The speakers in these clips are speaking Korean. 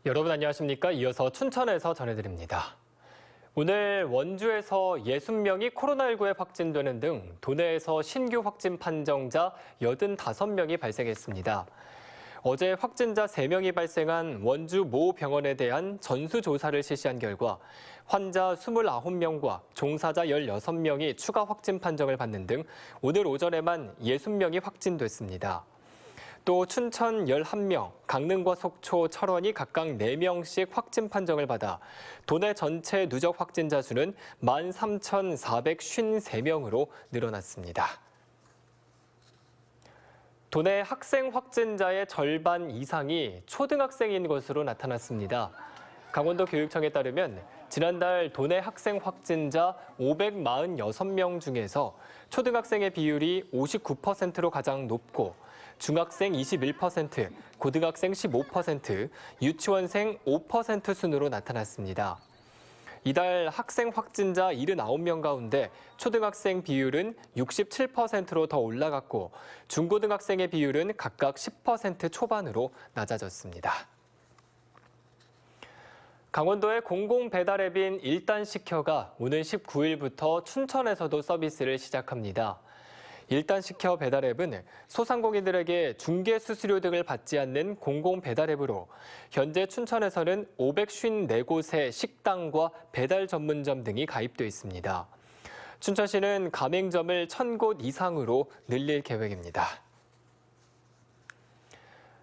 여러분 안녕하십니까? 이어서 춘천에서 전해드립니다. 오늘 원주에서 60명이 코로나19에 확진되는 등 도내에서 신규 확진 판정자 85명이 발생했습니다. 어제 확진자 3명이 발생한 원주 모 병원에 대한 전수조사를 실시한 결과 환자 29명과 종사자 16명이 추가 확진 판정을 받는 등 오늘 오전에만 60명이 확진됐습니다. 또 춘천 11명, 강릉과 속초, 철원이 각각 4명씩 확진 판정을 받아 도내 전체 누적 확진자 수는 13,453명으로 늘어났습니다. 도내 학생 확진자의 절반 이상이 초등학생인 것으로 나타났습니다. 강원도 교육청에 따르면 지난달 도내 학생 확진자 546명 중에서 초등학생의 비율이 59%로 가장 높고 중학생 21%, 고등학생 15%, 유치원생 5% 순으로 나타났습니다. 이달 학생 확진자 79명 가운데 초등학생 비율은 67%로 더 올라갔고 중고등학생의 비율은 각각 10% 초반으로 낮아졌습니다. 강원도의 공공배달앱인 일단시켜가 오는 19일부터 춘천에서도 서비스를 시작합니다. 일단시켜 배달앱은 소상공인들에게 중개 수수료 등을 받지 않는 공공배달앱으로 현재 춘천에서는 554곳의 식당과 배달 전문점 등이 가입돼 있습니다. 춘천시는 가맹점을 1,000곳 이상으로 늘릴 계획입니다.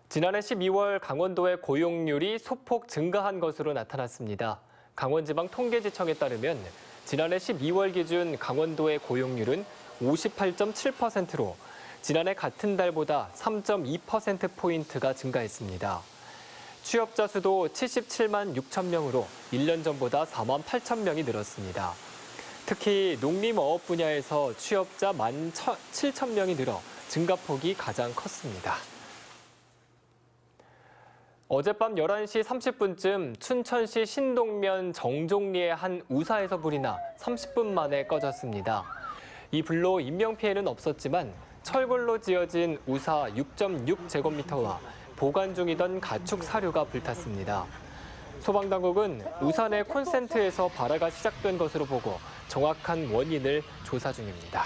지난해 12월 강원도의 고용률이 소폭 증가한 것으로 나타났습니다. 강원지방통계지청에 따르면 지난해 12월 기준 강원도의 고용률은 58.7%로 지난해 같은 달보다 3.2%포인트가 증가했습니다. 취업자 수도 77만 6천 명으로 1년 전보다 4만 8천 명이 늘었습니다. 특히 농림어업 분야에서 취업자 1만 7천 명이 늘어 증가폭이 가장 컸습니다. 어젯밤 11시 30분쯤 춘천시 신동면 정종리의 한 우사에서 불이 나 30분 만에 꺼졌습니다. 이 불로 인명피해는 없었지만 철골로 지어진 우사 6.6제곱미터와 보관 중이던 가축 사료가 불탔습니다. 소방당국은 우사 내 콘센트에서 발화가 시작된 것으로 보고 정확한 원인을 조사 중입니다.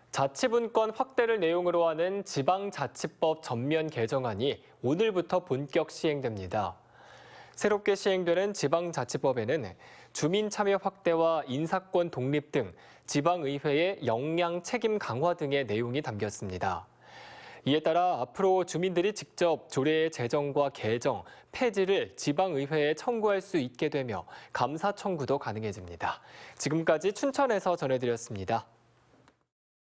자치분권 확대를 내용으로 하는 지방자치법 전면 개정안이 오늘부터 본격 시행됩니다. 새롭게 시행되는 지방자치법에는 주민 참여 확대와 인사권 독립 등 지방의회의 역량 책임 강화 등의 내용이 담겼습니다. 이에 따라 앞으로 주민들이 직접 조례의 제정과 개정, 폐지를 지방의회에 청구할 수 있게 되며 감사 청구도 가능해집니다. 지금까지 춘천에서 전해드렸습니다.